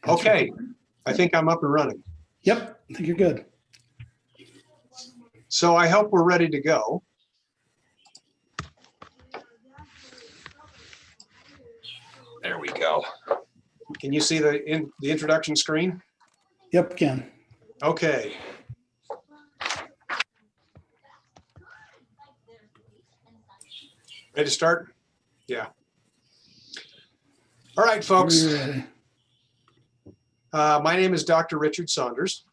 Okay, I think I'm up and running. Yep, I think you're good. So I hope we're ready to go. There we go. Can you see the introduction screen? Yep, can. Okay. Ready to start? Yeah. All right, folks. My name is Dr. Richard Saunders.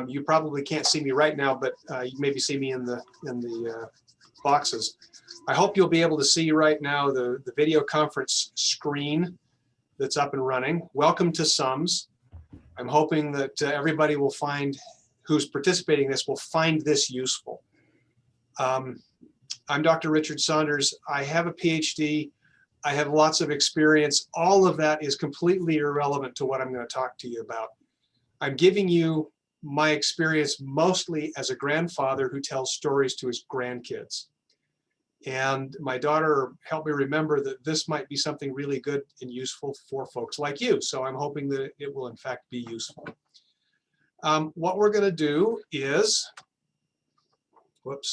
You probably can't see me right now, but you maybe see me in the boxes. I hope you'll be able to see right now the video conference screen that's up and running. Welcome to SUMS. I'm hoping that everybody will find, who's participating in this, will find this useful. I'm Dr. Richard Saunders. I have a PhD. I have lots of experience. All of that is completely irrelevant to what I'm going to talk to you about. I'm giving you my experience mostly as a grandfather who tells stories to his grandkids. And my daughter helped me remember that this might be something really good and useful for folks like you. So I'm hoping that it will in fact be useful. What we're going to do is, what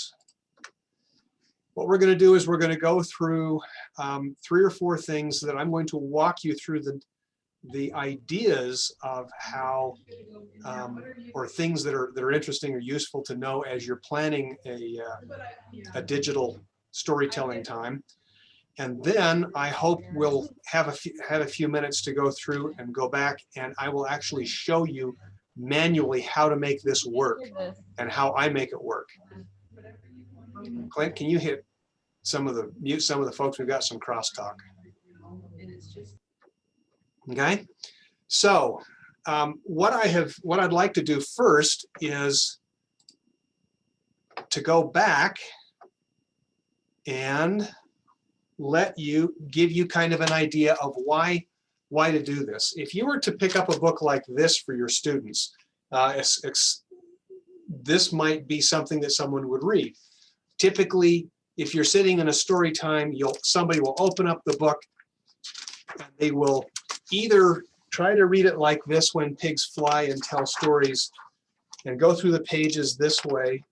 we're going to do is we're going to go through 3 or 4 things that I'm going to walk you through the ideas of how, or things that are interesting or useful to know as you're planning a digital storytelling time. And then I hope we'll have a few minutes to go through and go back, and I will actually show you manually how to make this work and how I make it work. Clint, can you mute some of the folks? We've got some crosstalk. Okay, so what I'd like to do first is to go back and give you kind of an idea of why to do this. If you were to pick up a book like this for your students, this might be something that someone would read. Typically, if you're sitting in a story time, somebody will open up the book and they will either try to read it like this, When Pigs Fly and Tell Stories, and go through the pages this way,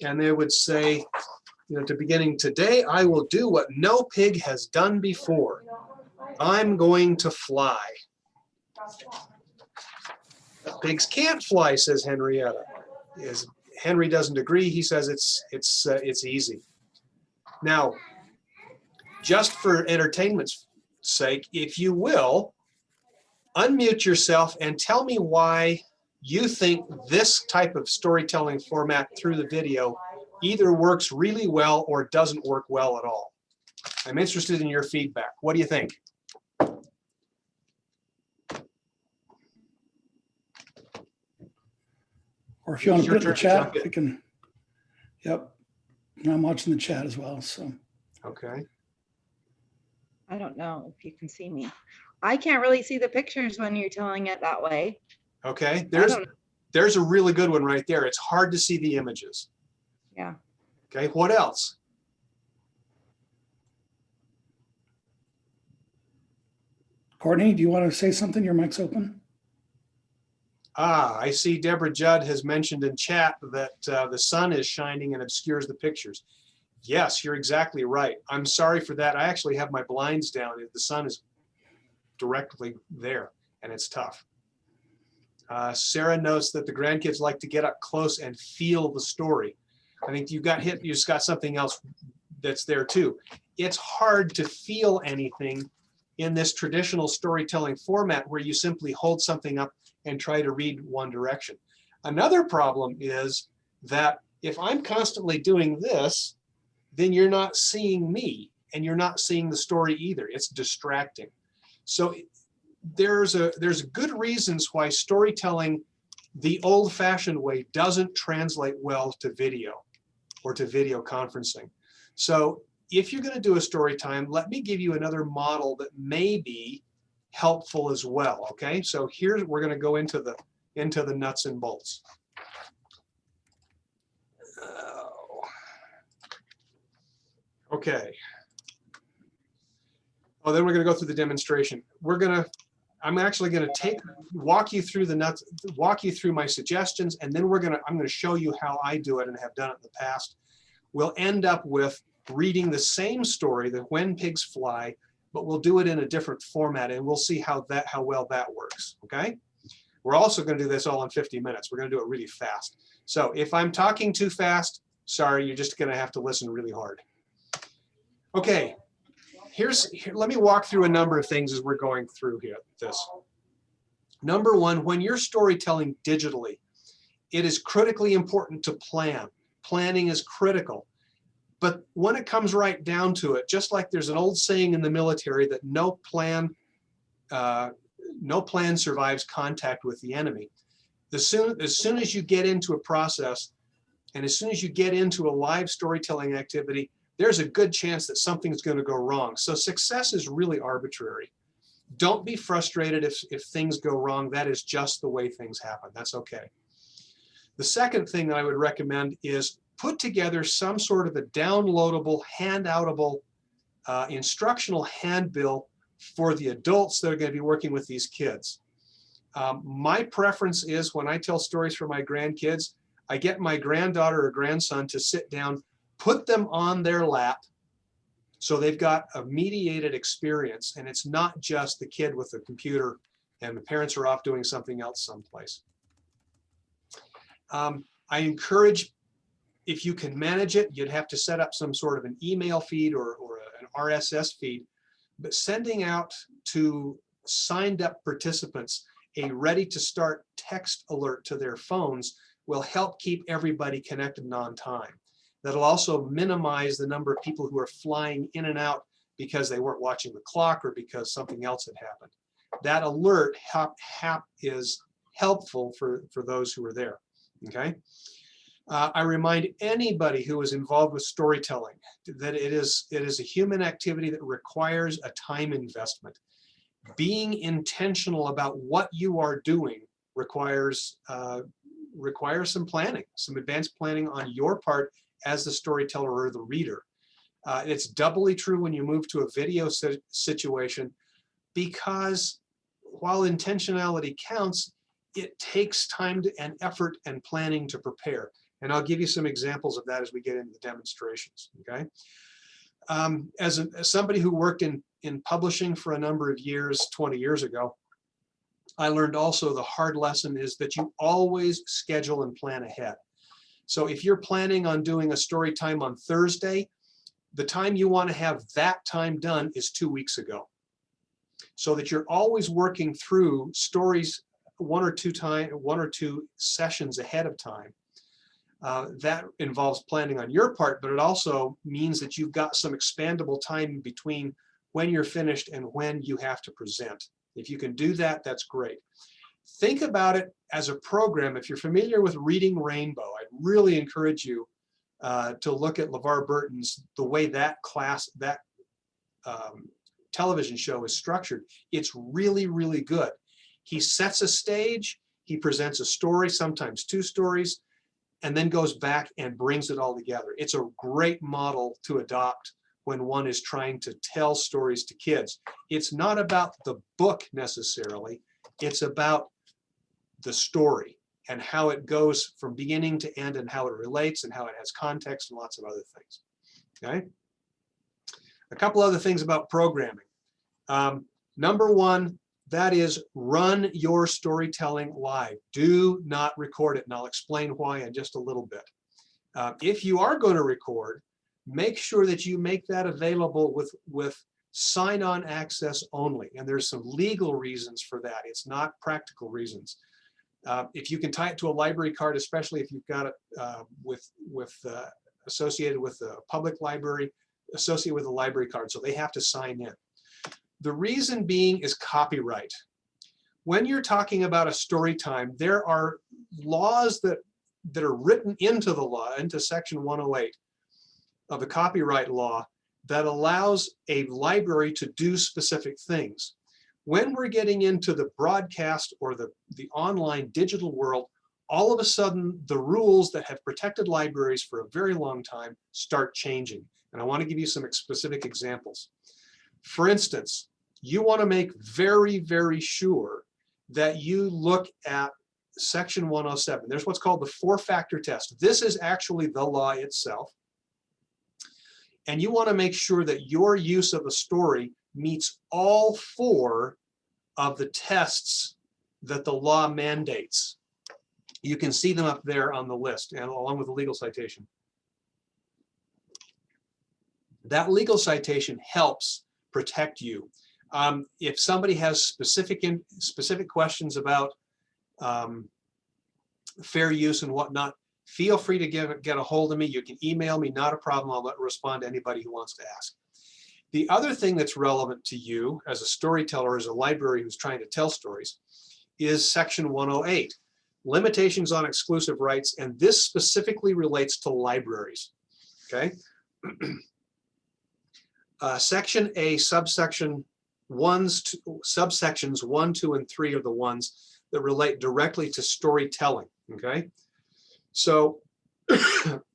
and they would say, at the beginning, today I will do what no pig has done before. I'm going to fly. Pigs can't fly, says Henrietta. Henry doesn't agree. He says it's easy. Now, just for entertainment's sake, if you will, unmute yourself and tell me why you think this type of storytelling format through the video either works really well or doesn't work well at all. I'm interested in your feedback. What do you think? Or if you want to put it in the chat, we can. Yep, I'm watching the chat as well. So. Okay. I don't know if you can see me. I can't really see the pictures when you're telling it that way. Okay, there's a really good one right there. It's hard to see the images. Yeah. Okay, what else? Courtney, do you want to say something? Your mic's open. I see Deborah Judd has mentioned in chat that the sun is shining and obscures the pictures. Yes, you're exactly right. I'm sorry for that. I actually have my blinds down. The sun is directly there, and it's tough. Sarah notes that the grandkids like to get up close and feel the story. I think you just got something else that's there too. It's hard to feel anything in this traditional storytelling format where you simply hold something up and try to read one direction. Another problem is that if I'm constantly doing this, then you're not seeing me and you're not seeing the story either. It's distracting. So there's good reasons why storytelling the old-fashioned way doesn't translate well to video or to video conferencing. So if you're going to do a story time, let me give you another model that may be helpful as well. Okay, so here we're going to go into the nuts and bolts. Okay. Oh, then we're going to go through the demonstration. I'm actually going to walk you through my suggestions, and then I'm going to show you how I do it and have done it in the past. We'll end up with reading the same story, the When Pigs Fly, but we'll do it in a different format, and we'll see how well that works, okay? We're also going to do this all in 50 minutes. We're going to do it really fast. So if I'm talking too fast, sorry, you're just going to have to listen really hard. Okay, let me walk through a number of things as we're going through this. Number one, when you're storytelling digitally, it is critically important to plan. Planning is critical. But when it comes right down to it, just like there's an old saying in the military that no plan survives contact with the enemy. As soon as you get into a process, and as soon as you get into a live storytelling activity, there's a good chance that something's going to go wrong. So success is really arbitrary. Don't be frustrated if things go wrong. That is just the way things happen. That's okay. The second thing that I would recommend is put together some sort of a downloadable, handoutable, instructional handbill for the adults that are going to be working with these kids. My preference is when I tell stories for my grandkids, I get my granddaughter or grandson to sit down, put them on their lap, so they've got a mediated experience, and it's not just the kid with the computer and the parents are off doing something else someplace. I encourage, if you can manage it, you'd have to set up some sort of an email feed or an RSS feed, but sending out to signed up participants a ready to start text alert to their phones will help keep everybody connected and on time. That'll also minimize the number of people who are flying in and out because they weren't watching the clock or because something else had happened. That alert is helpful for those who are there, okay? I remind anybody who is involved with storytelling that it is a human activity that requires a time investment. Being intentional about what you are doing requires some planning, some advanced planning on your part as the storyteller or the reader. It's doubly true when you move to a video situation, because while intentionality counts, it takes time and effort and planning to prepare. And I'll give you some examples of that as we get into the demonstrations, okay? As somebody who worked in publishing for a number of years, 20 years ago, I learned also the hard lesson is that you always schedule and plan ahead. So if you're planning on doing a story time on Thursday, the time you want to have that time done is 2 weeks ago. So that you're always working through stories one or two sessions ahead of time. That involves planning on your part, but it also means that you've got some expandable time between when you're finished and when you have to present. If you can do that, that's great. Think about it as a program. If you're familiar with Reading Rainbow, I'd really encourage you to look at LeVar Burton's, the way that television show is structured. It's really, really good. He sets a stage, he presents a story, sometimes two stories, and then goes back and brings it all together. It's a great model to adopt when one is trying to tell stories to kids. It's not about the book necessarily, it's about the story and how it goes from beginning to end and how it relates and how it has context and lots of other things, okay? A couple other things about programming. Number one, that is run your storytelling live. Do not record it, and I'll explain why in just a little bit. If you are going to record, make sure that you make that available with sign-on access only, and there's some legal reasons for that. It's not practical reasons. If you can tie it to a library card, especially if you've got it associated with a public library, associated with a library card, so they have to sign in. The reason being is copyright. When you're talking about a story time, there are laws that are written into the law, into Section 108 of the copyright law, that allows a library to do specific things. When we're getting into the broadcast or the online digital world, all of a sudden the rules that have protected libraries for a very long time start changing. And I want to give you some specific examples. For instance, you want to make very, very sure that you look at Section 107. There's what's called the 4-factor test. This is actually the law itself. And you want to make sure that your use of a story meets all 4 of the tests that the law mandates. You can see them up there on the list, and along with the legal citation. That legal citation helps protect you. If somebody has specific questions about fair use and whatnot, feel free to get a hold of me. You can email me, not a problem. I'll respond to anybody who wants to ask. The other thing that's relevant to you as a storyteller, as a library who's trying to tell stories, is Section 108, limitations on exclusive rights, and this specifically relates to libraries, okay? Section A, subsections 1, 2, and 3 are the ones that relate directly to storytelling, okay? So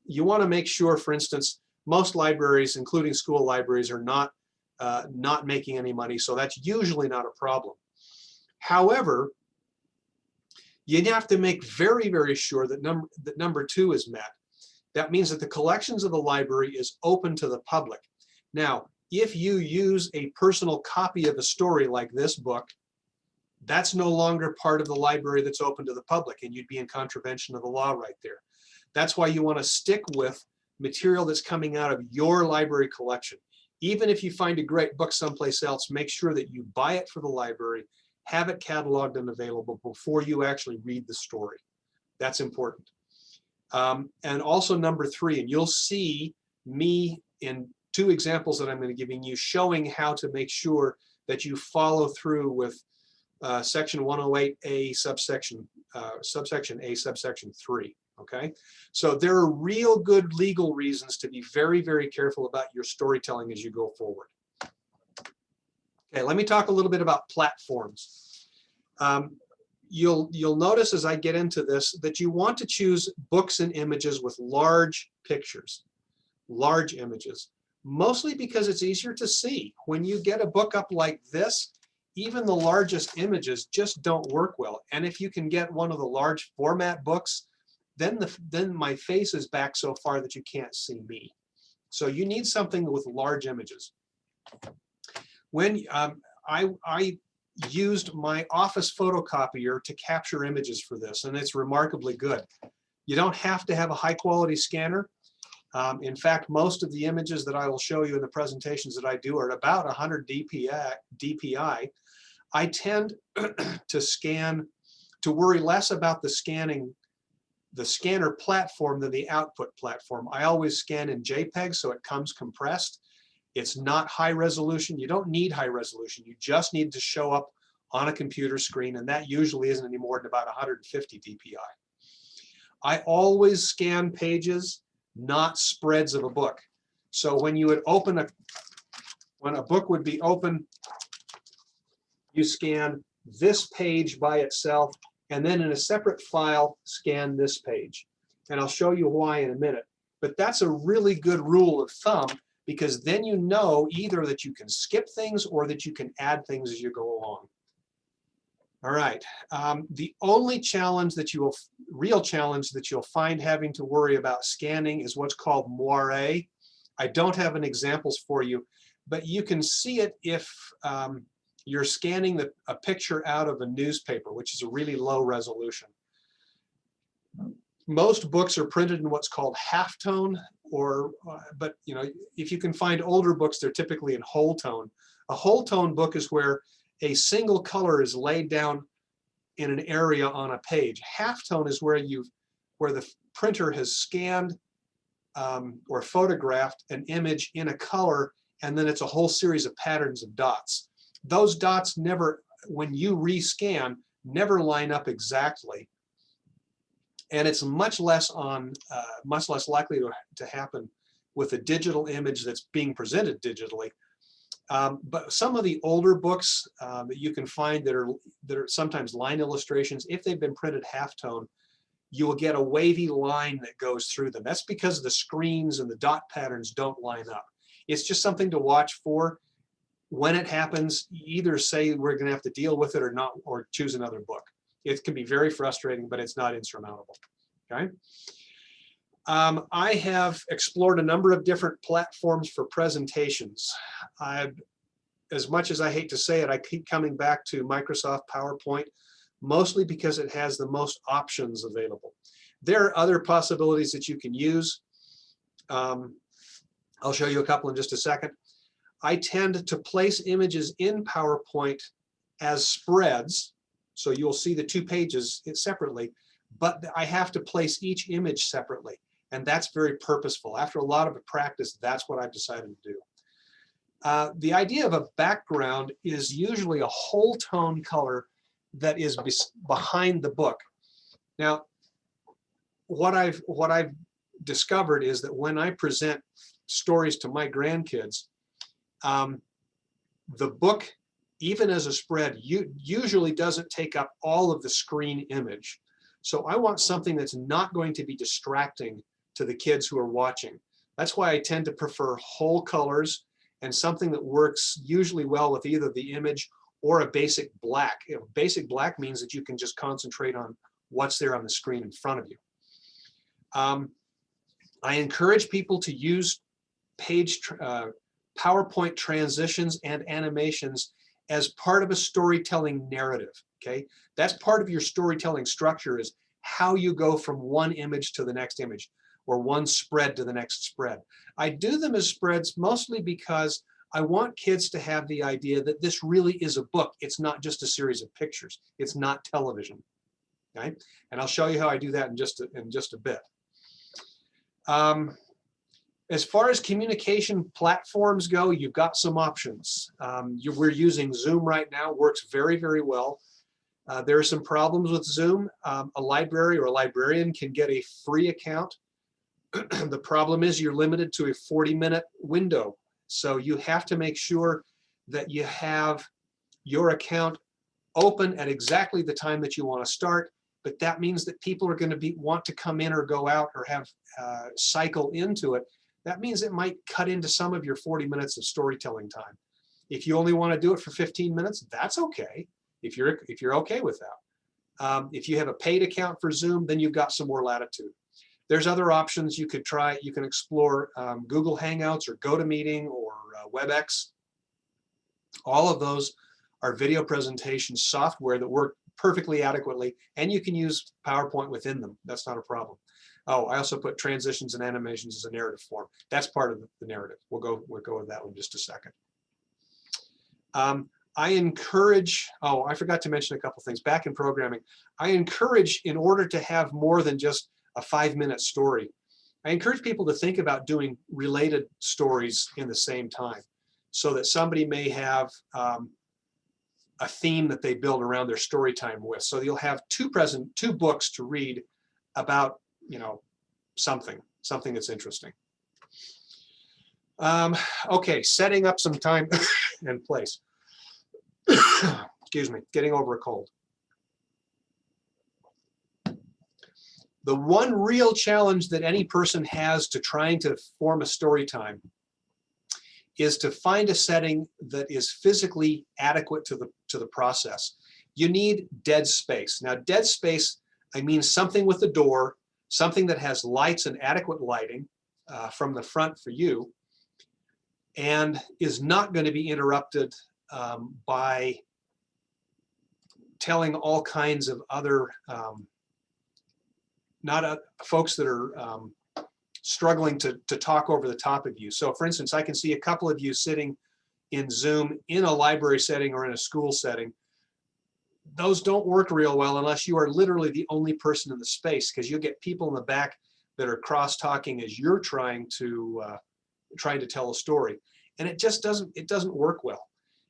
you want to make sure, for instance, most libraries, including school libraries, are not making any money, so that's usually not a problem. However, you have to make very, very sure that number 2 is met. That means that the collections of the library is open to the public. Now, if you use a personal copy of a story like this book, that's no longer part of the library that's open to the public, and you'd be in contravention of the law right there. That's why you want to stick with material that's coming out of your library collection. Even if you find a great book someplace else, make sure that you buy it for the library, have it cataloged and available before you actually read the story. That's important. And also number 3, and you'll see me in 2 examples that I'm going to give you showing how to make sure that you follow through with Section 108A subsection A subsection 3. Okay, so there are real good legal reasons to be very, very careful about your storytelling as you go forward. Okay, let me talk a little bit about platforms. You'll notice as I get into this that you want to choose books and images with large pictures, large images, mostly because it's easier to see. When you get a book up like this, even the largest images just don't work well. And if you can get one of the large format books, then my face is back so far that you can't see me. So you need something with large images. When I used my office photocopier to capture images for this, and it's remarkably good. You don't have to have a high quality scanner. In fact, most of the images that I will show you in the presentations that I do are at about 100 DPI. I tend to worry less about the scanner platform than the output platform. I always scan in JPEG, so it comes compressed. It's not high resolution. You don't need high resolution. You just need to show up on a computer screen, and that usually isn't any more than about 150 DPI. I always scan pages, not spreads of a book. So when you would open when a book would be open, you scan this page by itself, and then in a separate file, scan this page. And I'll show you why in a minute. But that's a really good rule of thumb, because then you know either that you can skip things or that you can add things as you go along. All right. The only challenge that real challenge that you'll find having to worry about scanning is what's called moire. I don't have any examples for you, but you can see it if you're scanning a picture out of a newspaper, which is a really low resolution. Most books are printed in what's called halftone, but you know, if you can find older books, they're typically in whole tone. A whole tone book is where a single color is laid down in an area on a page. Halftone is where the printer has scanned or photographed an image in a color, and then it's a whole series of patterns of dots. Those dots never, when you rescan, never line up exactly, and it's much less likely to happen with a digital image that's being presented digitally. But some of the older books that you can find that are sometimes line illustrations, if they've been printed halftone, you will get a wavy line that goes through them. That's because the screens and the dot patterns don't line up. It's just something to watch for. when it happens, either say we're going to have to deal with it or not, or choose another book. It can be very frustrating, but it's not insurmountable. Okay. I have explored a number of different platforms for presentations. As much as I hate to say it, I keep coming back to Microsoft PowerPoint, mostly because it has the most options available. There are other possibilities that you can use. I'll show you a couple in just a second. I tend to place images in PowerPoint as spreads, so you'll see the 2 pages separately, but I have to place each image separately, and that's very purposeful. After a lot of practice, that's what I've decided to do. The idea of a background is usually a whole tone color that is behind the book. Now, what I've discovered is that when I present stories to my grandkids, the book, even as a spread, usually doesn't take up all of the screen image. So I want something that's not going to be distracting to the kids who are watching. That's why I tend to prefer whole colors and something that works usually well with either the image or a basic black. Basic black means that you can just concentrate on what's there on the screen in front of you. I encourage people to use PowerPoint transitions and animations as part of a storytelling narrative. Okay, that's part of your storytelling structure, is how you go from one image to the next image, or one spread to the next spread. I do them as spreads mostly because I want kids to have the idea that this really is a book. It's not just a series of pictures. It's not television. Okay, and I'll show you how I do that in just a bit. As far as communication platforms go, you've got some options. We're using Zoom right now. Works very, very well. There are some problems with Zoom. A library or a librarian can get a free account. The problem is you're limited to a 40-minute window. So you have to make sure that you have your account open at exactly the time that you want to start. But that means that people are going to want to come in or go out or have cycle into it. That means it might cut into some of your 40 minutes of storytelling time. If you only want to do it for 15 minutes, that's okay. If you're okay with that. If you have a paid account for Zoom, then you've got some more latitude. There's other options you could try. You can explore Google Hangouts or GoToMeeting or WebEx. All of those are video presentation software that work perfectly adequately, and you can use PowerPoint within them. That's not a problem. Oh, I also put transitions and animations as a narrative form. That's part of the narrative. We'll go with that one in just a second. I encourage, I forgot to mention a couple things. Back in programming, I encourage, in order to have more than just a 5-minute story, I encourage people to think about doing related stories in the same time, so that somebody may have a theme that they build around their story time with. So you'll have two books to read about, something that's interesting. Okay, setting up some time and place. Excuse me, getting over a cold. The one real challenge that any person has to trying to form a story time is to find a setting that is physically adequate to the process. You need dead space. Now, dead space, I mean something with a door, something that has lights and adequate lighting from the front for you, and is not going to be interrupted by telling all kinds of other folks that are struggling to talk over the top of you. So for instance, I can see a couple of you sitting in Zoom in a library setting or in a school setting. Those don't work real well unless you are literally the only person in the space, because you'll get people in the back that are cross-talking as you're trying to tell a story. And it just doesn't work well.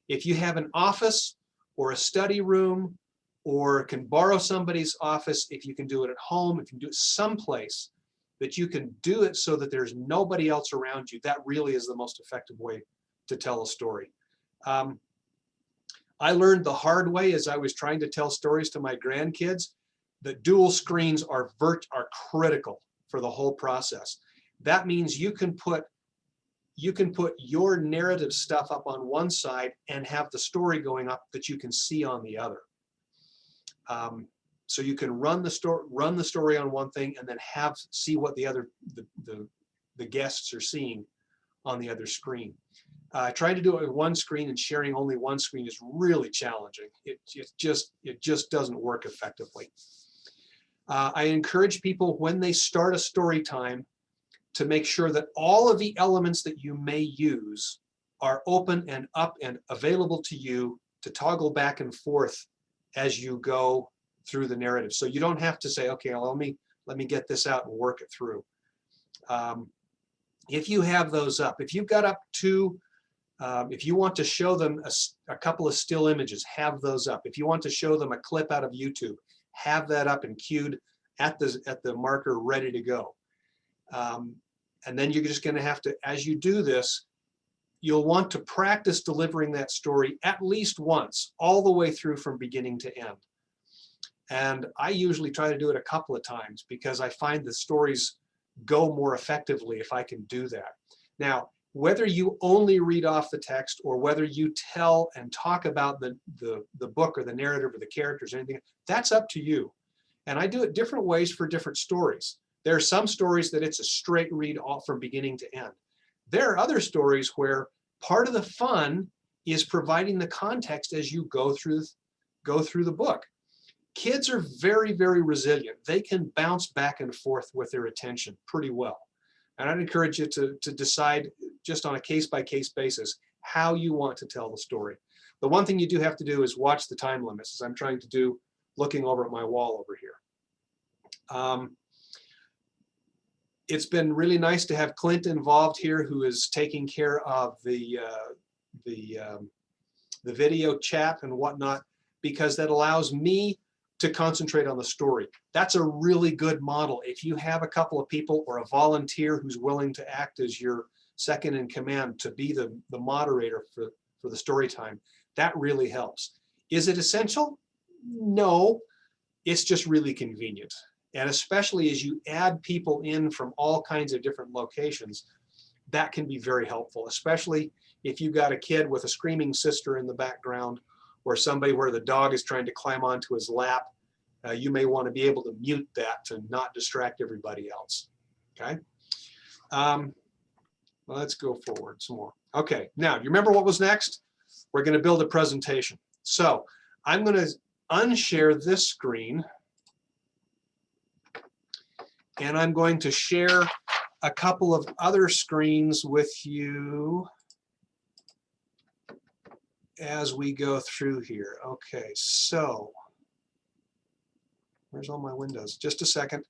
If you have an office or a study room, or can borrow somebody's office, if you can do it at home, if you can do it someplace that you can do it so that there's nobody else around you, that really is the most effective way to tell a story. I learned the hard way as I was trying to tell stories to my grandkids that dual screens are critical for the whole process. That means you can put you can put your narrative stuff up on one side and have the story going up that you can see on the other. So you can run the story on one thing and then see what the guests are seeing on the other screen. Trying to do it with one screen and sharing only one screen is really challenging. It just doesn't work effectively. I encourage people when they start a story time to make sure that all of the elements that you may use are open and up and available to you to toggle back and forth as you go through the narrative. So you don't have to say, okay, well, let me get this out and work it through. If you have those up, if you've got up to, if you want to show them a couple of still images, have those up. If you want to show them a clip out of YouTube, have that up and queued at the marker ready to go. And then you're just going to have to, as you do this, you'll want to practice delivering that story at least once, all the way through from beginning to end. And I usually try to do it a couple of times because I find the stories go more effectively if I can do that. Now, whether you only read off the text or whether you tell and talk about the book or the narrative or the characters or anything, that's up to you. And I do it different ways for different stories. There are some stories that it's a straight read all from beginning to end. There are other stories where part of the fun is providing the context as you go through the book. Kids are very, very resilient. They can bounce back and forth with their attention pretty well. And I'd encourage you to decide just on a case-by-case basis how you want to tell the story. The one thing you do have to do is watch the time limits, as I'm trying to do looking over at my wall over here. It's been really nice to have Clint involved here, who is taking care of the video chat and whatnot, because that allows me to concentrate on the story. That's a really good model. If you have a couple of people or a volunteer who's willing to act as your second in command to be the moderator for the story time, that really helps. Is it essential? No, it's just really convenient. And especially as you add people in from all kinds of different locations, that can be very helpful, especially if you've got a kid with a screaming sister in the background or somebody where the dog is trying to climb onto his lap. You may want to be able to mute that to not distract everybody else. Okay. Well, let's go forward some more. Okay. Now, you remember what was next? We're going to build a presentation. So I'm going to unshare this screen. And I'm going to share a couple of other screens with you as we go through here. Okay, so where's all my windows? Just a second.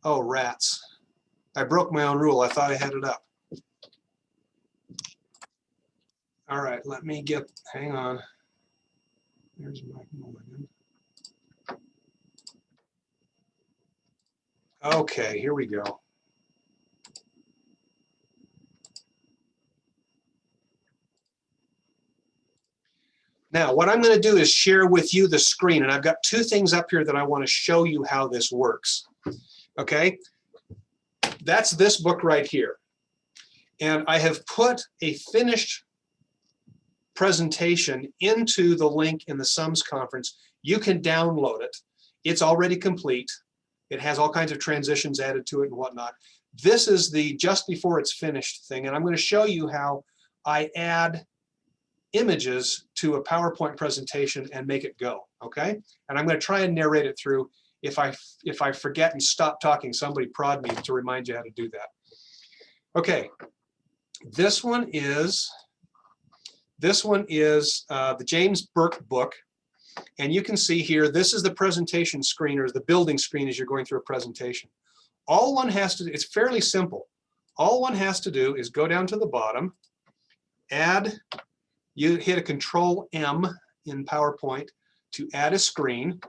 Oh, rats. I broke my own rule. I thought I had it up. All right, let me hang on. There's my mulligan. Okay, here we go. Now, what I'm going to do is share with you the screen, and I've got two things up here that I want to show you how this works. Okay, that's this book right here. And I have put a finished presentation into the link in the SUMS conference. You can download it. It's already complete. It has all kinds of transitions added to it and whatnot. This is the just before it's finished thing, and I'm going to show you how I add images to a PowerPoint presentation and make it go, okay? And I'm going to try and narrate it through. If I forget and stop talking, somebody prod me to remind you how to do that. Okay, this one is the James Burke book, and you can see here, this is the presentation screen, or the building screen as you're going through a presentation. All one has to do, it's fairly simple. All one has to do is go down to the bottom, you hit a Control M in PowerPoint to add a screen,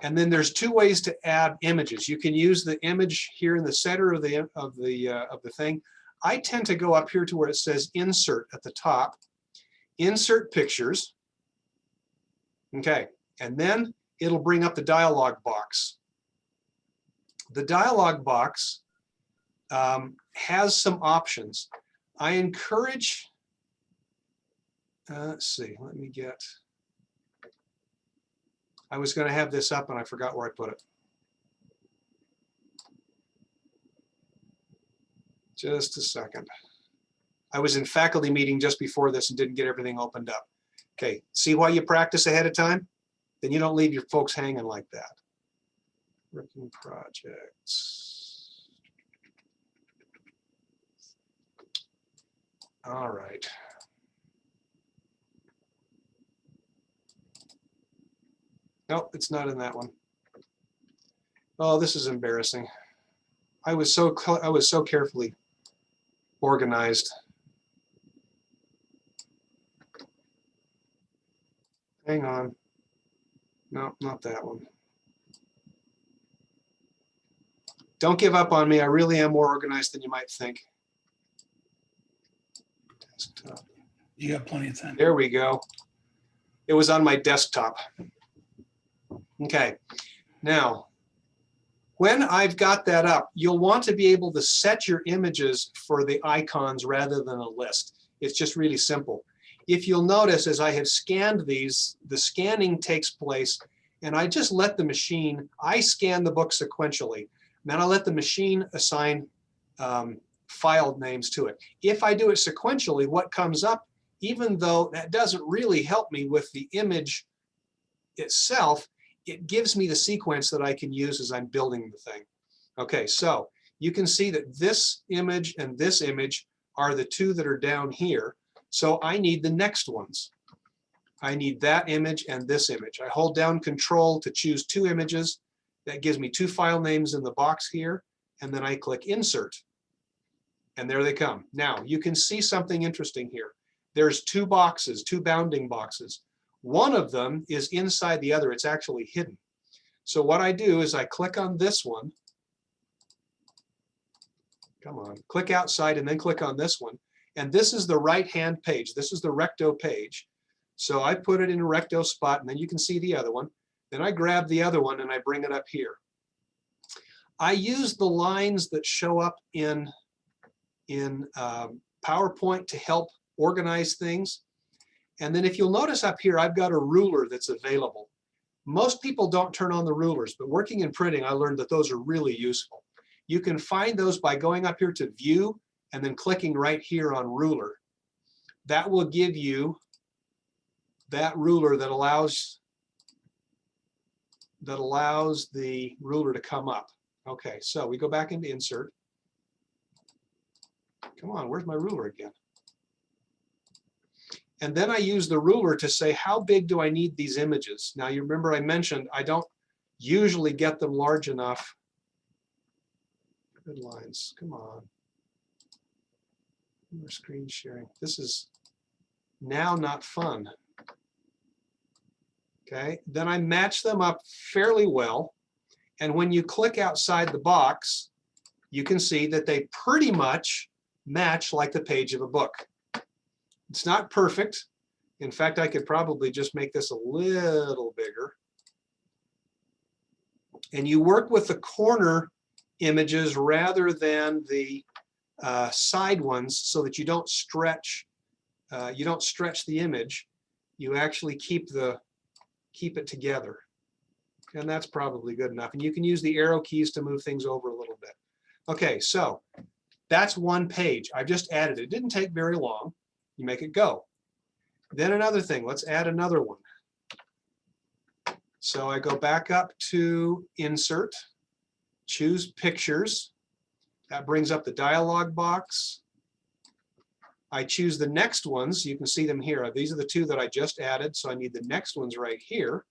and then there's two ways to add images. You can use the image here in the center of the thing. I tend to go up here to where it says Insert at the top, Insert Pictures. Okay, and then it'll bring up the dialog box. The dialog box has some options. I encourage, let's see, let me get, I was going to have this up and I forgot where I put it. Just a second. I was in faculty meeting just before this and didn't get everything opened up. Okay, see why you practice ahead of time? Then you don't leave your folks hanging like that. Working projects. All right. Nope, it's not in that one. Oh, this is embarrassing. I was so carefully organized. Hang on. No, not that one. Don't give up on me. I really am more organized than you might think. Desktop. You got plenty of time. There we go. It was on my desktop. Okay. Now, when I've got that up, you'll want to be able to set your images for the icons rather than a list. It's just really simple. If you'll notice, as I have scanned these, the scanning takes place, and I just let the machine, I scan the book sequentially. Then I let the machine assign file names to it. If I do it sequentially, what comes up, even though that doesn't really help me with the image itself, it gives me the sequence that I can use as I'm building the thing. Okay, so you can see that this image and this image are the two that are down here. So I need the next ones. I need that image and this image. I hold down Control to choose two images. That gives me two file names in the box here, and then I click Insert. And there they come. Now, you can see something interesting here. There's two boxes, two bounding boxes. One of them is inside the other. It's actually hidden. So what I do is I click on this one. Come on, click outside and then click on this one. And this is the right-hand page. This is the recto page. So I put it in a recto spot, and then you can see the other one. Then I grab the other one and I bring it up here. I use the lines that show up in PowerPoint to help organize things. And then if you'll notice up here, I've got a ruler that's available. Most people don't turn on the rulers, but working in printing, I learned that those are really useful. You can find those by going up here to View and then clicking right here on Ruler. That will give you that ruler that allows the ruler to come up. Okay, so we go back into Insert. Come on, where's my ruler again? And then I use the ruler to say, how big do I need these images? Now, you remember I mentioned I don't usually get them large enough. Good lines, come on. More screen sharing. This is now not fun. Okay, then I match them up fairly well. And when you click outside the box, you can see that they pretty much match like the page of a book. It's not perfect. In fact, I could probably just make this a little bigger. And you work with the corner images rather than the side ones so that you don't stretch the image. You actually keep it together. And that's probably good enough. And you can use the arrow keys to move things over a little bit. Okay, so that's one page. I just added it. It didn't take very long. You make it go. Then another thing, let's add another one. So I go back up to Insert, choose Pictures. That brings up the dialog box. I choose the next ones. You can see them here. These are the two that I just added, so I need the next ones right here.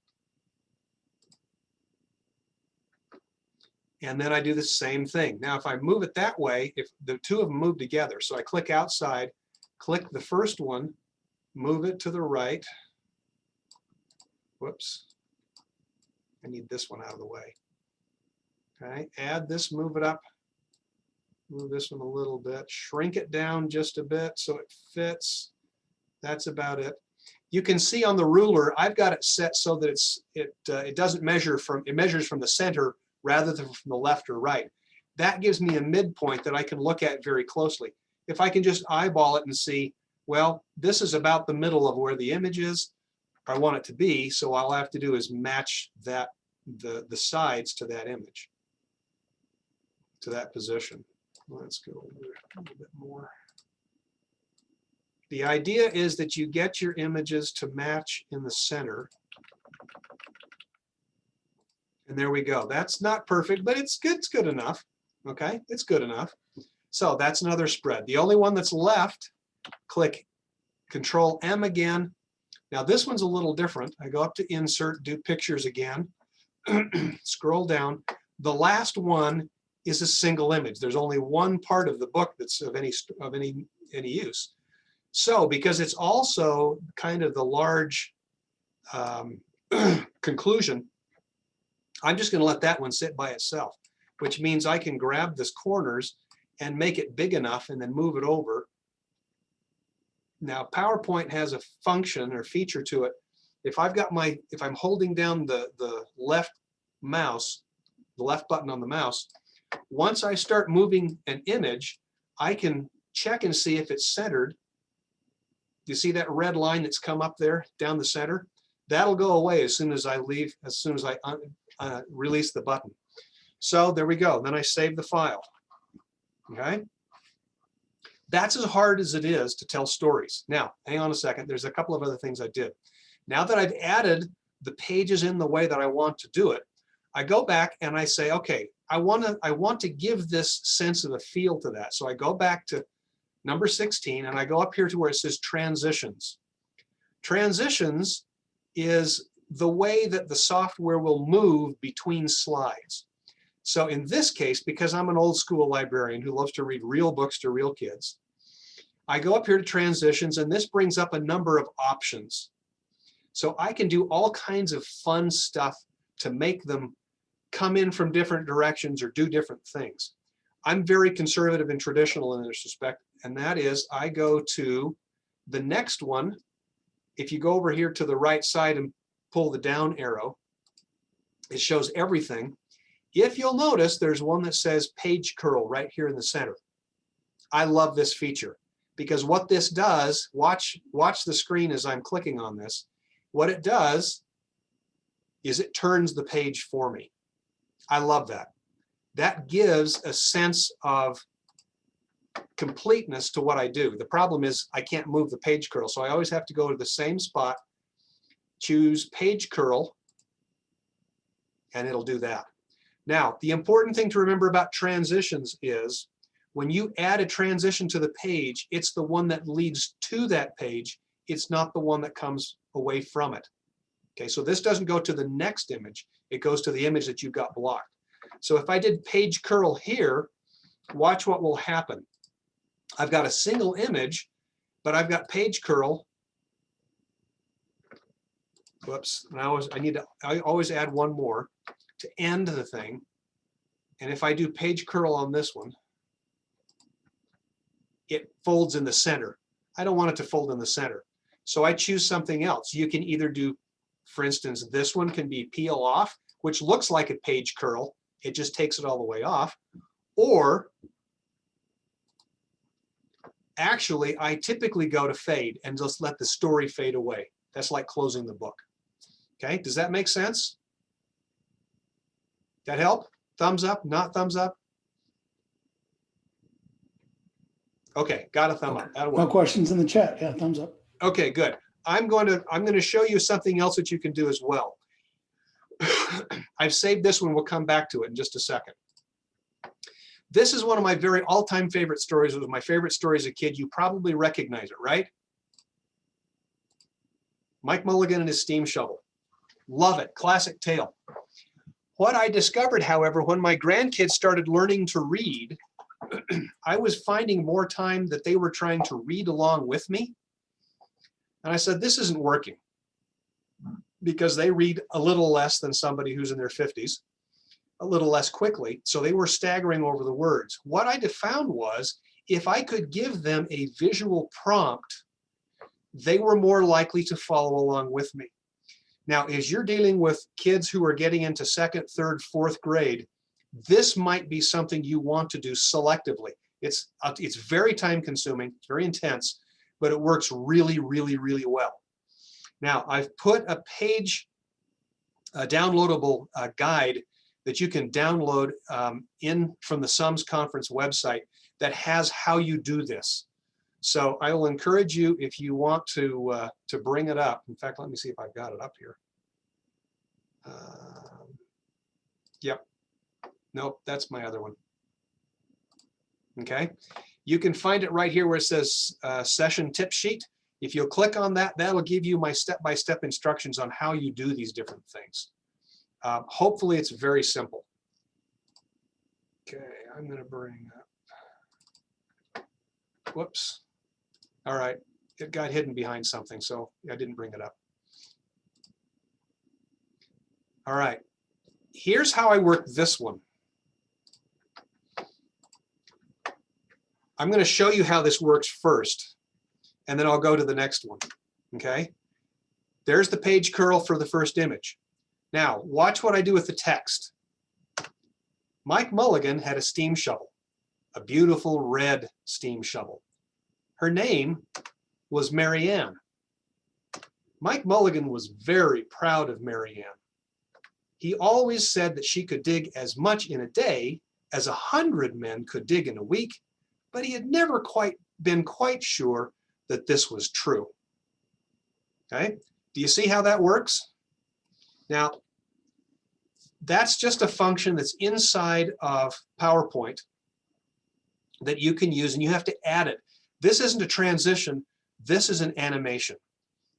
And then I do the same thing. Now, if I move it that way, if the two of them move together, so I click outside, click the first one, move it to the right. Whoops. I need this one out of the way. Okay, add this, move it up. Move this one a little bit, shrink it down just a bit so it fits. That's about it. You can see on the ruler, I've got it set so that it doesn't measure from, it measures from the center rather than from the left or right. That gives me a midpoint that I can look at very closely. If I can just eyeball it and see, well, this is about the middle of where the image is, I want it to be, so all I have to do is match that, the sides to that image, to that position. Let's go a little bit more. The idea is that you get your images to match in the center. And there we go. That's not perfect, but it's good. It's good enough. Okay, it's good enough. So that's another spread. The only one that's left, click Control M again. Now this one's a little different. I go up to Insert, do Pictures again, scroll down. The last one is a single image. There's only one part of the book that's of any use. So because it's also kind of the large conclusion, I'm just going to let that one sit by itself, which means I can grab this corners and make it big enough and then move it over. Now PowerPoint has a function or feature to it. If I'm holding down the left mouse, the left button on the mouse, once I start moving an image, I can check and see if it's centered. You see that red line that's come up there down the center? That'll go away as soon as I leave, as soon as I release the button. So there we go. Then I save the file. Okay. That's as hard as it is to tell stories. Now, hang on a second. There's a couple of other things I did. Now that I've added the pages in the way that I want to do it, I go back and I say, okay, I want to give this sense of a feel to that. So I go back to number 16 and I go up here to where it says transitions. Transitions is the way that the software will move between slides. So in this case, because I'm an old school librarian who loves to read real books to real kids, I go up here to transitions and this brings up a number of options. So I can do all kinds of fun stuff to make them come in from different directions or do different things. I'm very conservative and traditional in this respect, and that is I go to the next one. If you go over here to the right side and pull the down arrow, it shows everything. If you'll notice, there's one that says page curl right here in the center. I love this feature because what this does, watch the screen as I'm clicking on this. What it does is it turns the page for me. I love that. That gives a sense of completeness to what I do. The problem is I can't move the page curl, so I always have to go to the same spot, choose page curl, and it'll do that. Now, the important thing to remember about transitions is when you add a transition to the page, it's the one that leads to that page. It's not the one that comes away from it. Okay, so this doesn't go to the next image. It goes to the image that you've got blocked. So if I did page curl here, watch what will happen. I've got a single image, but I've got page curl. Whoops, and I always add one more to end the thing. And if I do page curl on this one, it folds in the center. I don't want it to fold in the center. So I choose something else. You can either do, for instance, this one can be peel off, which looks like a page curl. It just takes it all the way off. Or actually, I typically go to fade and just let the story fade away. That's like closing the book. Okay, does that make sense? That help? Thumbs up, not thumbs up? Okay, got a thumb up. That'll work. No questions in the chat. Yeah, thumbs up. Okay, good. I'm going to show you something else that you can do as well. I've saved this one. We'll come back to it in just a second. This is one of my very all-time favorite stories. It was my favorite story as a kid. You probably recognize it, right? Mike Mulligan and his steam shovel. Love it. Classic tale. What I discovered, however, when my grandkids started learning to read, I was finding more time that they were trying to read along with me. And I said, this isn't working, because they read a little less than somebody who's in their 50s, a little less quickly. So they were staggering over the words. What I found was if I could give them a visual prompt, they were more likely to follow along with me. Now, as you're dealing with kids who are getting into 2nd, 3rd, 4th grade, this might be something you want to do selectively. It's very time consuming, it's very intense, but it works really, really, really well. Now, I've put a page, a downloadable guide that you can download in from the SUMS conference website that has how you do this. So I will encourage you, if you want to bring it up. In fact, let me see if I've got it up here. Yep. Nope, that's my other one. Okay. You can find it right here where it says session tip sheet. If you'll click on that, that'll give you my step-by-step instructions on how you do these different things. Hopefully it's very simple. Okay, I'm going to bring up, whoops. All right, it got hidden behind something, so I didn't bring it up. All right, here's how I work this one. I'm going to show you how this works first, and then I'll go to the next one, okay? There's the page curl for the first image. Now, watch what I do with the text. Mike Mulligan had a steam shovel, a beautiful red steam shovel. Her name was Mary Ann. Mike Mulligan was very proud of Mary Ann. He always said that she could dig as much in a day as 100 men could dig in a week, but he had never been quite sure that this was true. Okay, do you see how that works? Now, that's just a function that's inside of PowerPoint that you can use, and you have to add it. This isn't a transition, this is an animation.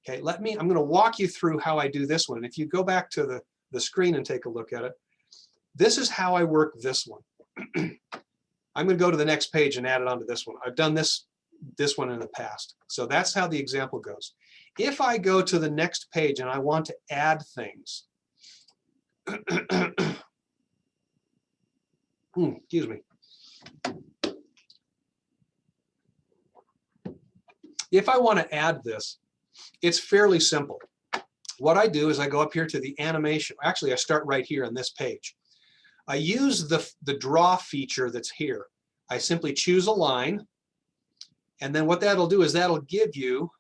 Okay, I'm going to walk you through how I do this one. And if you go back to the screen and take a look at it, this is how I work this one. I'm going to go to the next page and add it onto this one. I've done this one in the past. So that's how the example goes. If I go to the next page and I want to add things, excuse me. If I want to add this, it's fairly simple. What I do is I go up here to the animation. Actually, I start right here on this page. I use the draw feature that's here. I simply choose a line, and then what that'll do is that'll give you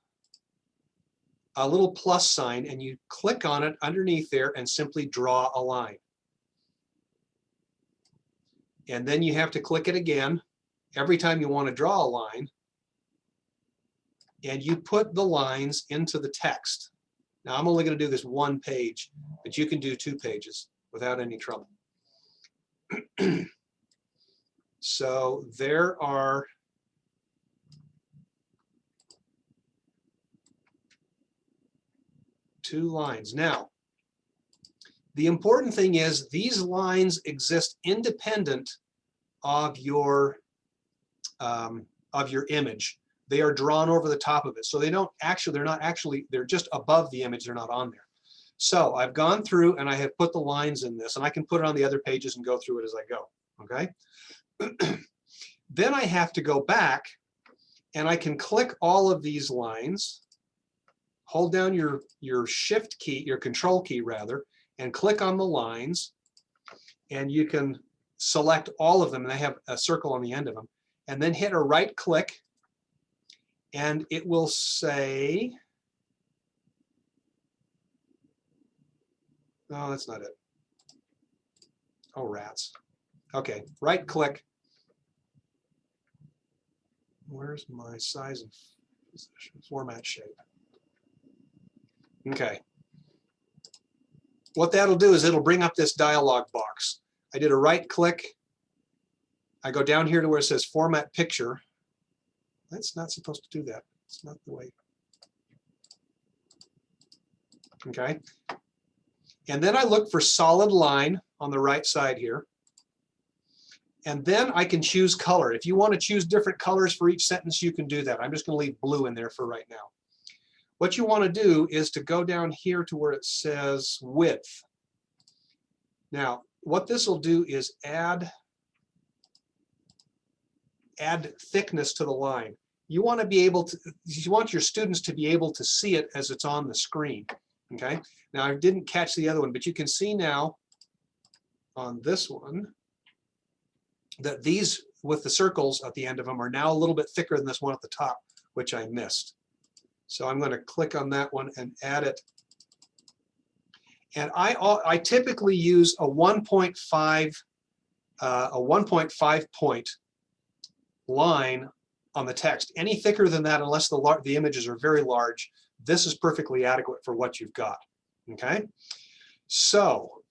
a little plus sign, and you click on it underneath there and simply draw a line. And then you have to click it again every time you want to draw a line, and you put the lines into the text. Now, I'm only going to do this one page, but you can do 2 pages without any trouble. So there are two lines. Now, the important thing is these lines exist independent of your image. They are drawn over the top of it. So they're just above the image, they're not on there. So I've gone through and I have put the lines in this, and I can put it on the other pages and go through it as I go, okay? Then I have to go back and I can click all of these lines, hold down your shift key, your control key rather, and click on the lines, and you can select all of them, and they have a circle on the end of them, and then hit a right click, and it will say, no, that's not it. Oh, rats. Okay, right click. Where's my size and position? Format shape. Okay. What that'll do is it'll bring up this dialog box. I did a right click. I go down here to where it says format picture. That's not supposed to do that. It's not the way. Okay. And then I look for solid line on the right side here. And then I can choose color. If you want to choose different colors for each sentence, you can do that. I'm just going to leave blue in there for right now. What you want to do is to go down here to where it says width. Now, what this will do is add thickness to the line. You want your students to be able to see it as it's on the screen. Okay. Now, I didn't catch the other one, but you can see now on this one, that these with the circles at the end of them are now a little bit thicker than this one at the top, which I missed. So I'm going to click on that one and add it. And I typically use a 1.5 point line on the text. Any thicker than that, unless the images are very large, this is perfectly adequate for what you've got. Okay, so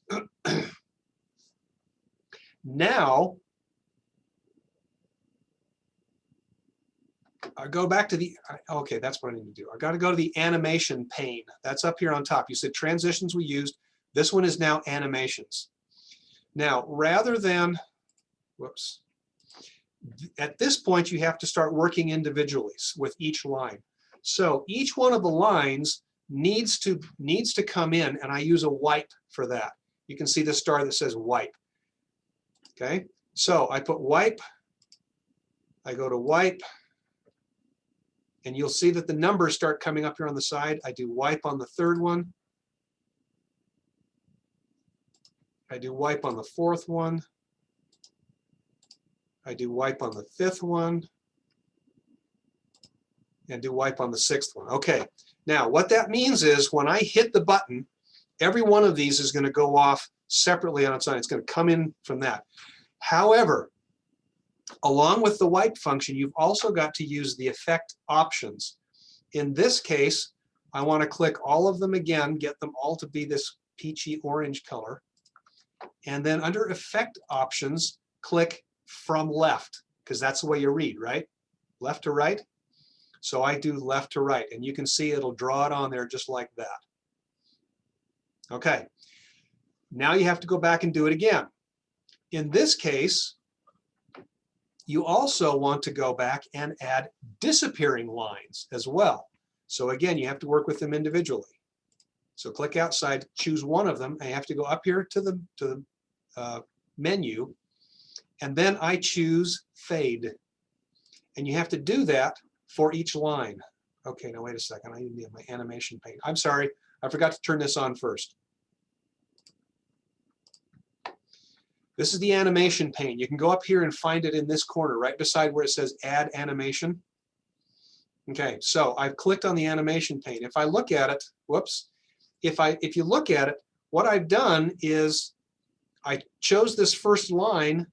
now I go back to the, okay, that's what I need to do. I got to go to the animation pane. That's up here on top. You said transitions we used. This one is now animations. Now, rather than, whoops, at this point, you have to start working individually with each line. So each one of the lines needs to come in, and I use a wipe for that. You can see the star that says wipe. Okay, so I put wipe, I go to wipe, and you'll see that the numbers start coming up here on the side. I do wipe on the third one. I do wipe on the fourth one. I do wipe on the fifth one. And do wipe on the sixth one. Okay, now what that means is when I hit the button, every one of these is going to go off separately on its own. It's going to come in from that. However, along with the wipe function, you've also got to use the effect options. In this case, I want to click all of them again, get them all to be this peachy orange color. And then under effect options, click from left, because that's the way you read, right? Left to right. So I do left to right, and you can see it'll draw it on there just like that. Okay, now you have to go back and do it again. In this case, you also want to go back and add disappearing lines as well. So again, you have to work with them individually. So click outside, choose one of them, and you have to go up here to the menu, and then I choose fade. And you have to do that for each line. Okay, now wait a second, I need to get my animation pane. I'm sorry, I forgot to turn this on first. This is the animation pane. You can go up here and find it in this corner, right beside where it says add animation. Okay, so I've clicked on the animation pane. If I look at it, whoops, if you look at it, what I've done is I chose this first line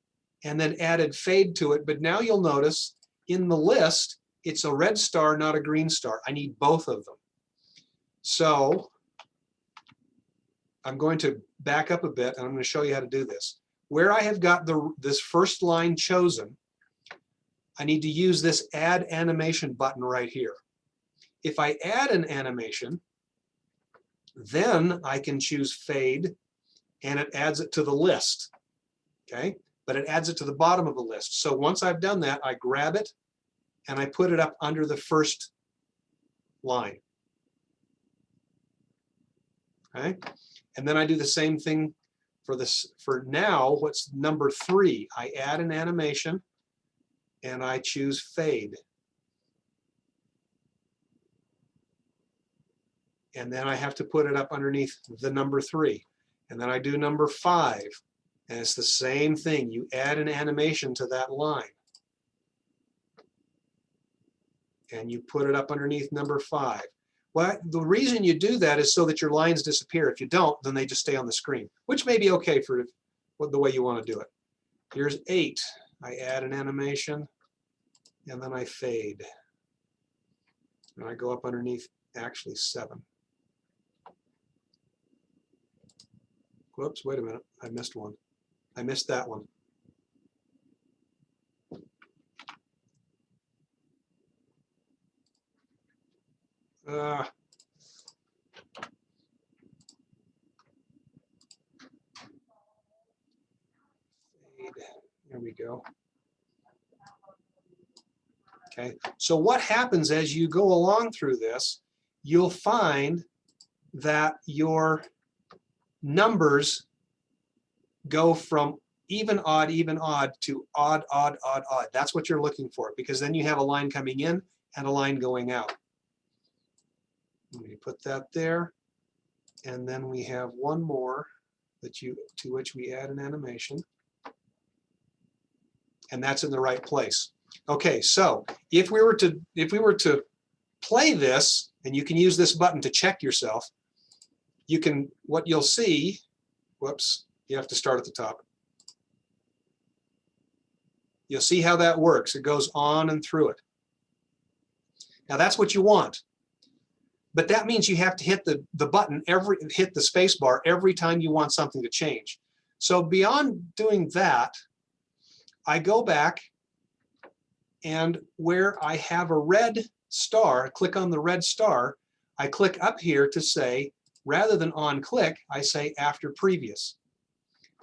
and then added fade to it, but now you'll notice in the list, it's a red star, not a green star. I need both of them. So I'm going to back up a bit, and I'm going to show you how to do this. Where I have got this first line chosen, I need to use this add animation button right here. If I add an animation, then I can choose fade, and it adds it to the list. Okay, but it adds it to the bottom of the list. So once I've done that, I grab it and I put it up under the first line. Okay, and then I do the same thing for this. For now, what's number 3? I add an animation and I choose fade. And then I have to put it up underneath the number 3. And then I do number 5. And it's the same thing. You add an animation to that line. And you put it up underneath number 5. Well, the reason you do that is so that your lines disappear. If you don't, then they just stay on the screen, which may be okay for the way you want to do it. Here's 8. I add an animation, and then I fade. And I go up underneath, actually 7. Whoops, wait a minute. I missed one. I missed that one. There we go. Okay, so what happens as you go along through this, you'll find that your numbers go from even, odd to odd, odd, odd, odd. That's what you're looking for, because then you have a line coming in and a line going out. Let me put that there, and then we have one more to which we add an animation. and that's in the right place. Okay, so if we were to play this, and you can use this button to check yourself, what you'll see, whoops, you have to start at the top. You'll see how that works. It goes on and through it. Now that's what you want. But that means you have to hit the button, hit the space bar every time you want something to change. So beyond doing that, I go back, and where I have a red star, click on the red star, I click up here to say, rather than on click, I say after previous.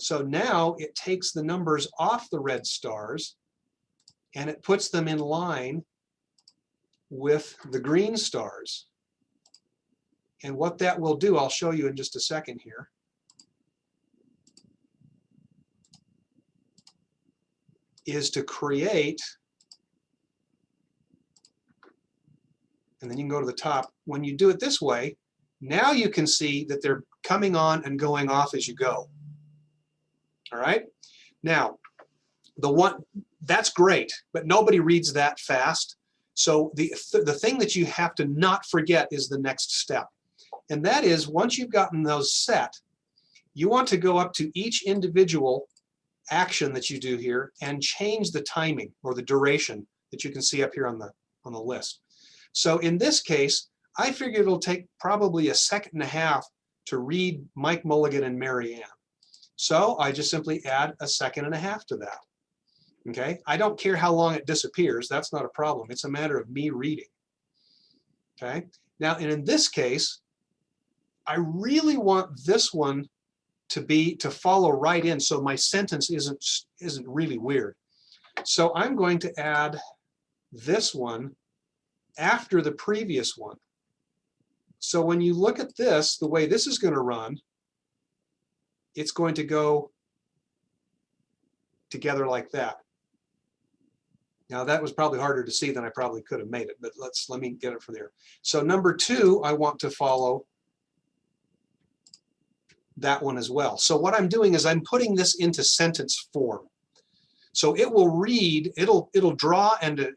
So now it takes the numbers off the red stars and it puts them in line with the green stars. And what that will do, I'll show you in just a second here. Is to create, and then you can go to the top. When you do it this way, now you can see that they're coming on and going off as you go. All right. Now, that's great, but nobody reads that fast. So the thing that you have to not forget is the next step. And that is, once you've gotten those set, you want to go up to each individual action that you do here and change the timing or the duration that you can see up here on the list. So in this case, I figure it'll take probably 1.5 seconds to read Mike Mulligan and Mary Ann. So I just simply add 1.5 seconds to that. Okay, I don't care how long it disappears. That's not a problem. It's a matter of me reading. Okay, now, and in this case, I really want this one to follow right in, so my sentence isn't really weird. So I'm going to add this one after the previous one. So when you look at this, the way this is going to run, it's going to go together like that. Now that was probably harder to see than I probably could have made it, but let me get it from there. So number 2, I want to follow that one as well. So what I'm doing is I'm putting this into sentence form. So it will read, it'll draw and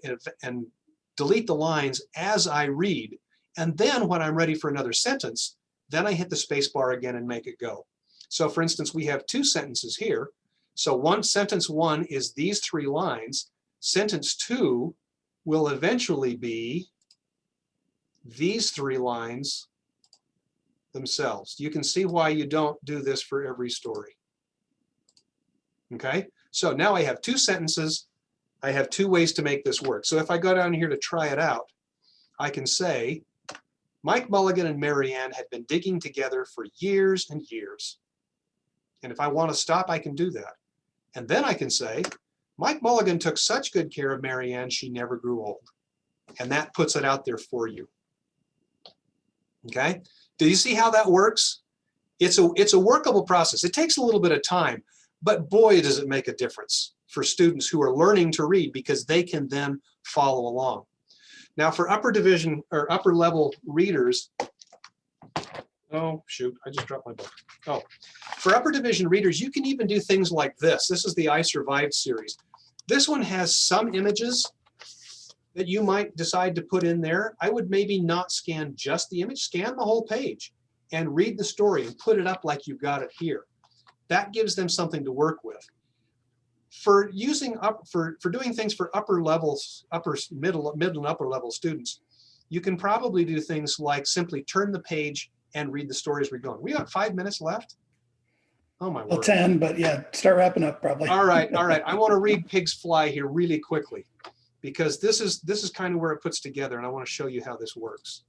delete the lines as I read. And then when I'm ready for another sentence, then I hit the space bar again and make it go. So for instance, we have 2 sentences here. So sentence 1 is these 3 lines. Sentence 2 will eventually be these 3 lines themselves. You can see why you don't do this for every story. Okay, so now I have 2 sentences. I have 2 ways to make this work. So if I go down here to try it out, I can say, Mike Mulligan and Mary Ann had been digging together for years and years. And if I want to stop, I can do that. And then I can say, Mike Mulligan took such good care of Mary Ann, she never grew old. And that puts it out there for you. Okay, do you see how that works? It's a workable process. It takes a little bit of time, but boy, does it make a difference for students who are learning to read, because they can then follow along. Now for upper division or upper level readers, oh shoot, I just dropped my book. Oh, for upper division readers, you can even do things like this. This is the I Survived series. This one has some images that you might decide to put in there. I would maybe not scan just the image, scan the whole page and read the story and put it up like you've got it here. That gives them something to work with. For doing things for upper levels, middle and upper level students, you can probably do things like simply turn the page and read the story as we're going. We got 5 minutes left. Oh my word. Well, 10, but yeah, start wrapping up probably. All right. I want to read Pigs Fly here really quickly, because this is kind of where it puts together, and I want to show you how this works.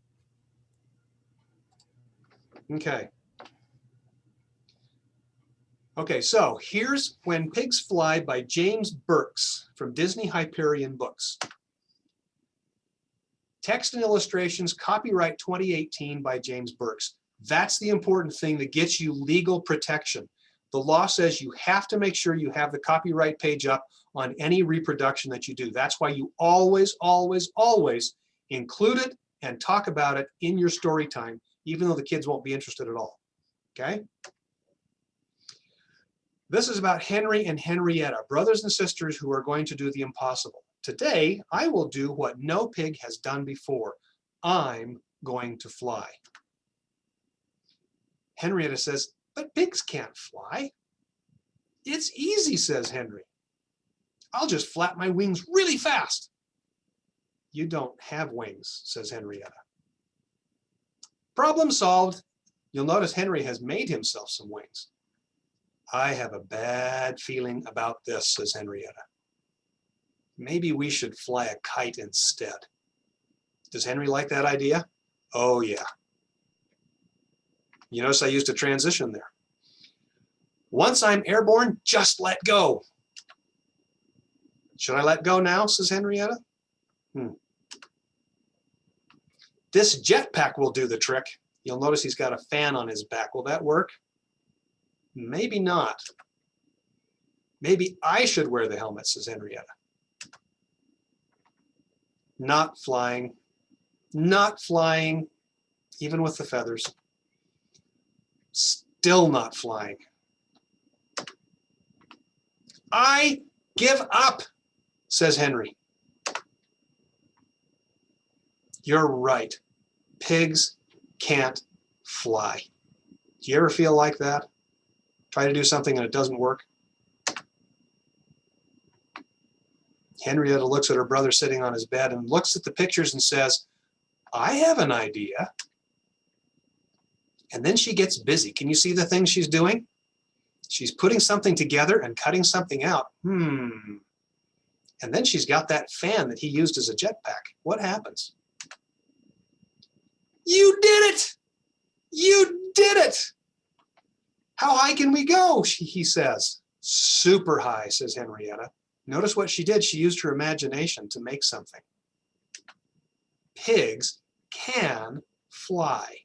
Okay, so here's When Pigs Fly by James Burks from Disney Hyperion Books. Text and illustrations, copyright 2018 by James Burks. That's the important thing that gets you legal protection. The law says you have to make sure you have the copyright page up on any reproduction that you do. That's why you always, always, always include it and talk about it in your story time, even though the kids won't be interested at all. Okay? This is about Henry and Henrietta, brothers and sisters who are going to do the impossible. Today, I will do what no pig has done before. I'm going to fly. Henrietta says, but pigs can't fly. It's easy, says Henry. I'll just flap my wings really fast. You don't have wings, says Henrietta. Problem solved. You'll notice Henry has made himself some wings. I have a bad feeling about this, says Henrietta. Maybe we should fly a kite instead. Does Henry like that idea? Oh, yeah. You notice I used a transition there. Once I'm airborne, just let go. Should I let go now, says Henrietta? This jetpack will do the trick. You'll notice he's got a fan on his back. Will that work? Maybe not. Maybe I should wear the helmet, says Henrietta. Not flying. Not flying, even with the feathers. Still not flying. I give up, says Henry. You're right. Pigs can't fly. Do you ever feel like that? Try to do something and it doesn't work? Henrietta looks at her brother sitting on his bed and looks at the pictures and says, I have an idea. And then she gets busy. Can you see the things she's doing? She's putting something together and cutting something out. And then she's got that fan that he used as a jetpack. What happens? You did it! You did it! How high can we go? He says. Super high, says Henrietta. Notice what she did. She used her imagination to make something. Pigs can fly.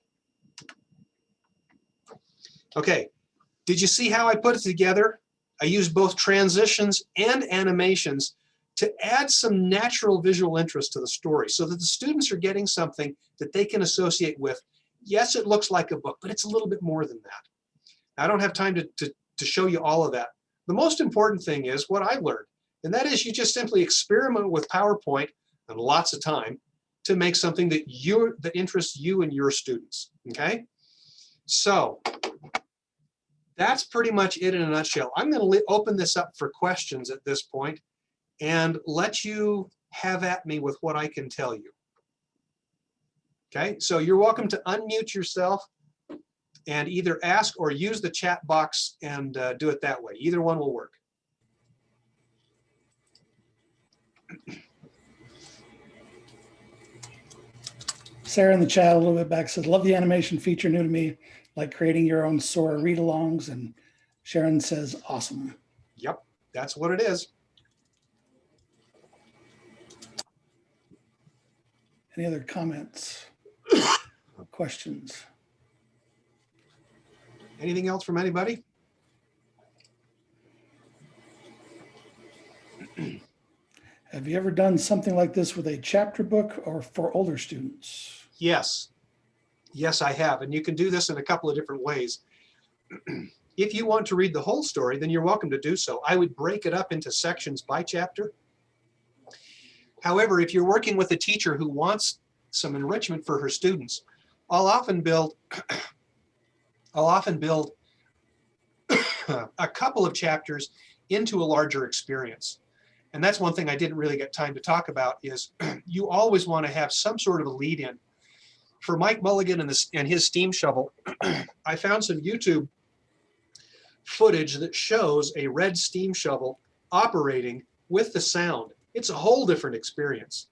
Okay, did you see how I put it together? I used both transitions and animations to add some natural visual interest to the story so that the students are getting something that they can associate with. Yes, it looks like a book, but it's a little bit more than that. I don't have time to show you all of that. The most important thing is what I've learned, and that is you just simply experiment with PowerPoint and lots of time to make something that interests you and your students, okay? So that's pretty much it in a nutshell. I'm going to open this up for questions at this point and let you have at me with what I can tell you. Okay, so you're welcome to unmute yourself and either ask or use the chat box and do it that way. Either one will work. Sarah in the chat a little bit back says, love the animation feature, new to me, like creating your own Sora read-alongs. And Sharon says, awesome. Yep, that's what it is. Any other comments or questions? Anything else from anybody? Have you ever done something like this with a chapter book or for older students? Yes. Yes, I have. And you can do this in a couple of different ways. If you want to read the whole story, then you're welcome to do so. I would break it up into sections by chapter. However, if you're working with a teacher who wants some enrichment for her students, I'll often build a couple of chapters into a larger experience. And that's one thing I didn't really get time to talk about is you always want to have some sort of a lead in. For Mike Mulligan and his steam shovel, I found some YouTube footage that shows a red steam shovel operating with the sound. It's a whole different experience.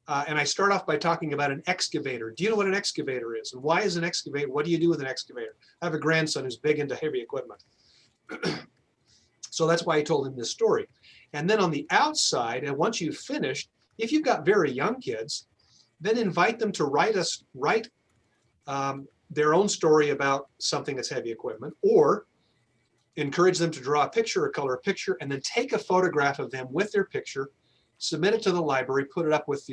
And I start off by talking about an excavator. Do you know what an excavator is? And why is an excavator? What do you do with an excavator? I have a grandson who's big into heavy equipment. So that's why I told him this story. And then on the outside, and once you've finished, if you've got very young kids, then invite them to write their own story about something that's heavy equipment, or encourage them to draw a picture or color a picture, and then take a photograph of them with their picture, submit it to the library, put it up with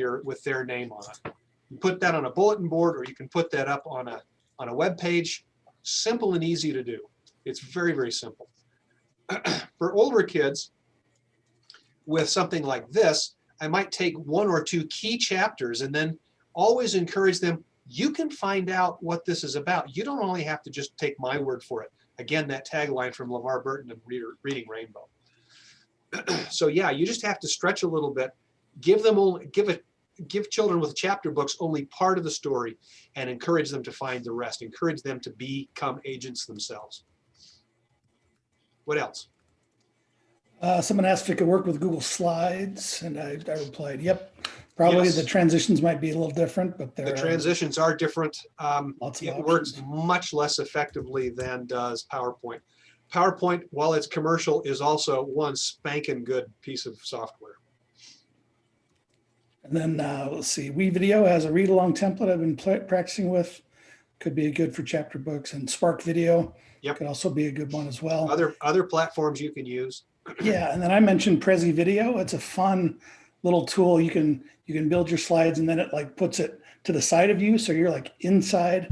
their name on it. You put that on a bulletin board, or you can put that up on a web page. Simple and easy to do. It's very, very simple. For older kids, with something like this, I might take 1 or 2 key chapters and then always encourage them, you can find out what this is about. You don't only have to just take my word for it. Again, that tagline from LeVar Burton and Reading Rainbow. So yeah, you just have to stretch a little bit, give children with chapter books only part of the story and encourage them to find the rest, encourage them to become agents themselves. What else? Someone asked if it could work with Google Slides, and I replied, yep. Probably Yes. the transitions might be a little different, but The transitions are different. Lots of It options. works much less effectively than does PowerPoint. PowerPoint, while it's commercial, is also one spanking good piece of software. And then let's see, WeVideo has a read-along template I've been practicing with. Could be good for chapter books, and Spark Video Yep. could also be a good one as well. Other platforms you can use. Yeah, and then I mentioned Prezi Video. It's a fun little tool. You can build your slides, and then it like puts it to the side of you, so you're like inside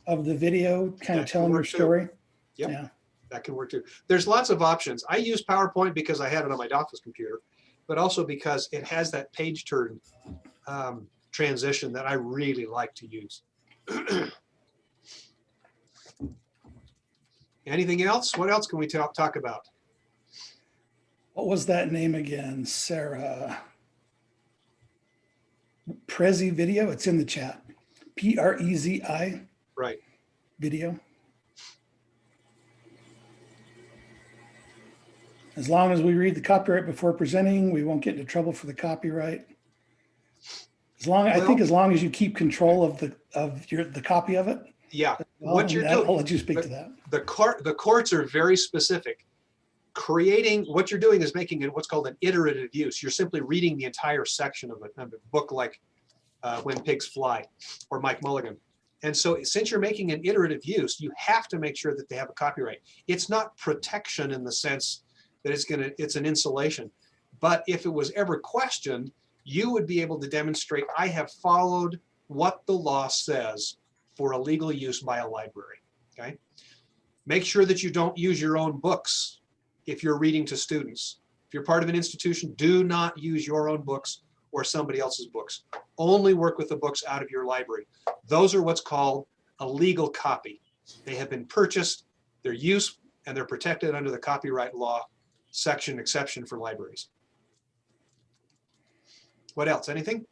of the video, kind of That can telling your work too. story. Yep. Yeah. That can work too. There's lots of options. I use PowerPoint because I had it on my office computer, but also because it has that page turn transition that I really like to use. Anything else? What else can we talk about? What was that name again, Sarah? Prezi Video. It's in the chat. Prezi Right. Video. As long as we read the copyright before presenting, we won't get into trouble for the copyright. I think as long as you keep control of the copy of it. Yeah. What you're doing, I'll let you speak to that. The courts are very specific. What you're doing is making it what's called an iterative use. You're simply reading the entire section of a book like When Pigs Fly or Mike Mulligan. And so since you're making an iterative use, you have to make sure that they have a copyright. It's not protection in the sense that it's an insulation. But if it was ever questioned, you would be able to demonstrate, I have followed what the law says for a legal use by a library, okay? Make sure that you don't use your own books if you're reading to students. If you're part of an institution, do not use your own books or somebody else's books. Only work with the books out of your library. Those are what's called a legal copy. They have been purchased, they're used, and they're protected under the copyright law exception for libraries. What else? Anything?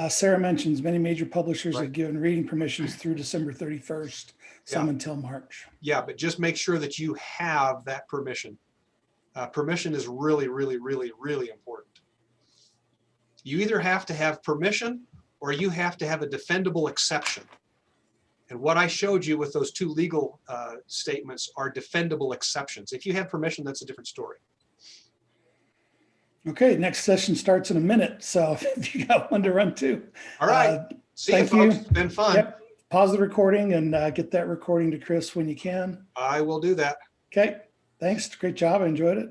Sarah mentions many major publishers Right. have given reading permissions through December 31st, some until March. Yeah, but just make sure that you have that permission. Permission is really, really, really, really important. You either have to have permission or you have to have a defendable exception. And what I showed you with those 2 legal statements are defendable exceptions. If you have permission, that's a different story. Okay, next session starts in a minute, so if you got one to run to. All right. See you, thank folks. you. It's been fun. Yep. Pause the recording and get that recording to Chris when you can. I will do that. Okay, thanks. Great job. I enjoyed it.